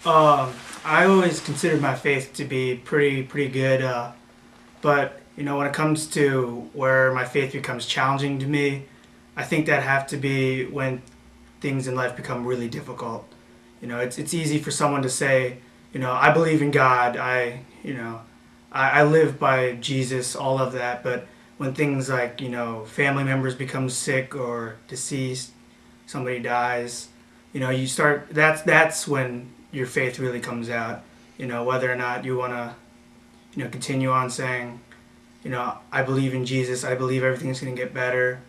I always considered my faith to be pretty good, but when it comes to where my faith becomes challenging to me, I think that have to be when things in life become really difficult. It's easy for someone to say, I believe in God, I live by Jesus, all of that, but when things like family members become sick or deceased, somebody dies, you start. That's when your faith really comes out. Whether or not you want to continue on saying, I believe in Jesus, I believe everything's going to get better,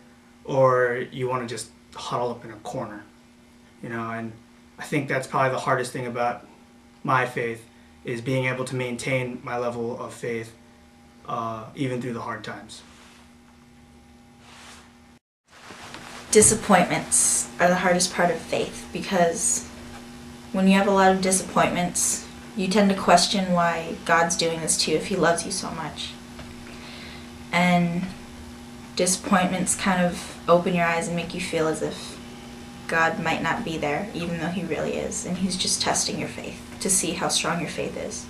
or you want to just huddle up in a corner. And I think that's probably the hardest thing about my faith is being able to maintain my level of faith even through the hard times. Disappointments are the hardest part of faith because when you have a lot of disappointments, you tend to question why God's doing this to you if He loves you so much. And disappointments kind of open your eyes and make you feel as if God might not be there, even though He really is, and He's just testing your faith to see how strong your faith is.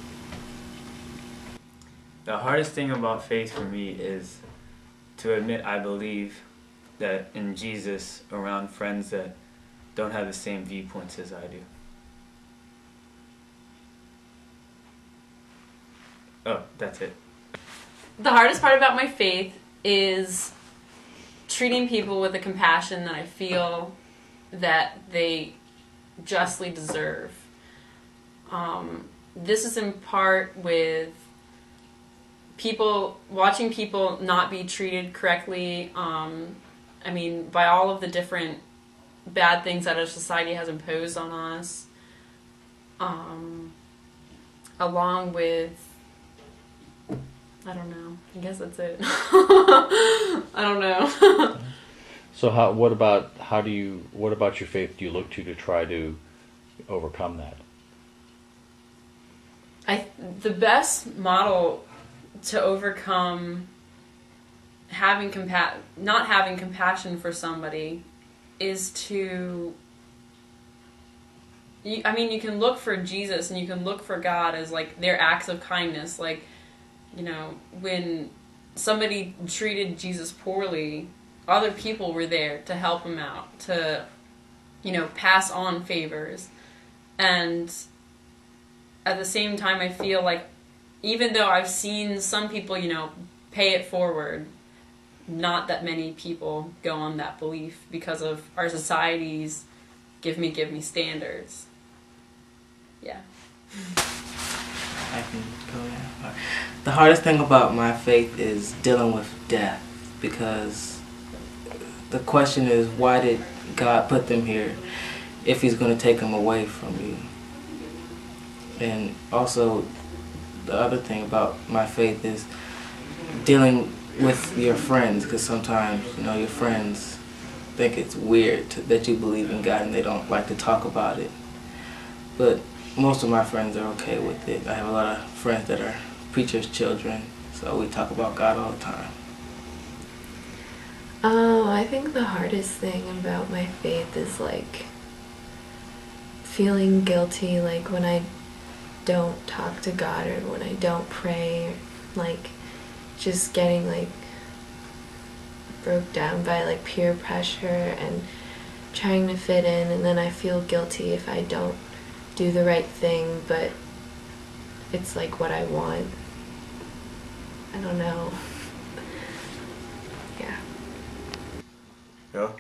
The hardest thing about faith for me is to admit I believe that in Jesus around friends that don't have the same viewpoints as I do. Oh, that's it. The hardest part about my faith is treating people with the compassion that I feel that they justly deserve. This is in part with watching people not be treated correctly. By all of the different bad things that our society has imposed on us, along with, I don't know. I guess that's it. I don't know. So what about your faith do you look to try to overcome that? The best model to overcome not having compassion for somebody is to, you can look for Jesus and you can look for God as like their acts of kindness. Like, when somebody treated Jesus poorly, other people were there to help him out, to, pass on favors. And at the same time, I feel like even though I've seen some people, pay it forward, not that many people go on that belief because of our society's give me standards. Yeah. I can go now. The hardest thing about my faith is dealing with death, because the question is, why did God put them here if He's going to take them away from you? And also, the other thing about my faith is dealing with your friends, because sometimes, your friends think it's weird that you believe in God and they don't like to talk about it. But most of my friends are okay with it. I have a lot of friends that are preachers' children, so we talk about God all the time. I think the hardest thing about my faith is feeling guilty, when I don't talk to God or when I don't pray, just getting broke down by peer pressure and trying to fit in, and then I feel guilty if I don't do the right thing, but it's what I want. I don't know. Yeah. Yeah.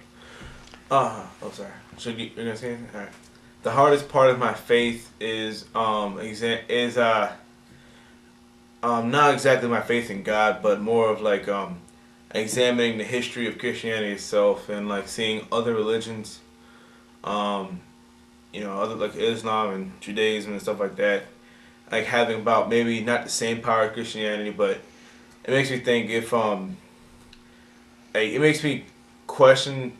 Oh, sorry. You're gonna say anything? All right. The hardest part of my faith is not exactly my faith in God, but more of examining the history of Christianity itself and seeing other religions, other Islam and Judaism and stuff like that, having about maybe not the same power as Christianity, but it makes me think it makes me question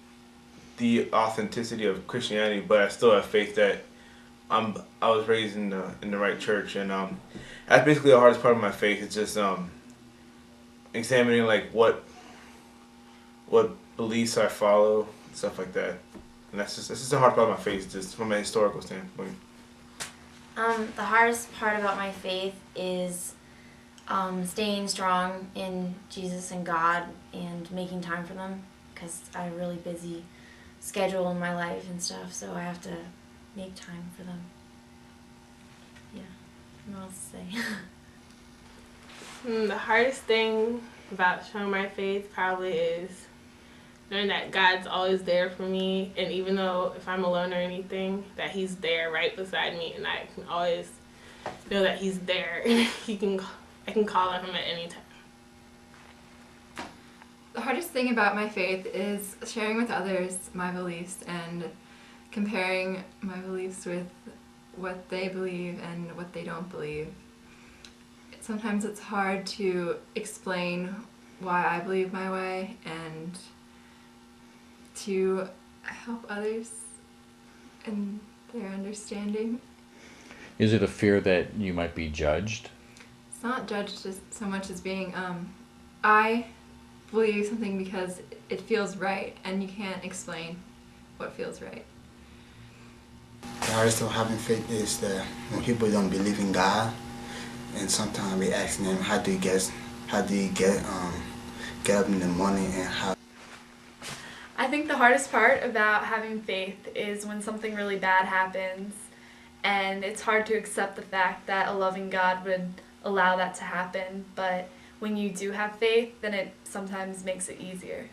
the authenticity of Christianity, but I still have faith that I was raised in the right church, and that's basically the hardest part of my faith. It's just examining what beliefs I follow, stuff like that, and that's just the hard part of my faith, just from a historical standpoint. The hardest part about my faith is staying strong in Jesus and God and making time for them, because I have a really busy schedule in my life and stuff, so I have to make time for them. Yeah, I don't know what else to say. The hardest thing about showing my faith probably is knowing that God's always there for me, and even though if I'm alone or anything, that He's there right beside me, and I can always know that He's there, and I can call on Him at any time. The hardest thing about my faith is sharing with others my beliefs and comparing my beliefs with what they believe and what they don't believe. Sometimes it's hard to explain why I believe my way and to help others in their understanding. Is it a fear that you might be judged? It's not judged so much as being, I believe something because it feels right, and you can't explain what feels right. The hardest thing having faith is that when people don't believe in God, and sometimes we ask them, how do you get up in the morning and how? I think the hardest part about having faith is when something really bad happens, and it's hard to accept the fact that a loving God would allow that to happen, but when you do have faith, then it sometimes makes it easier.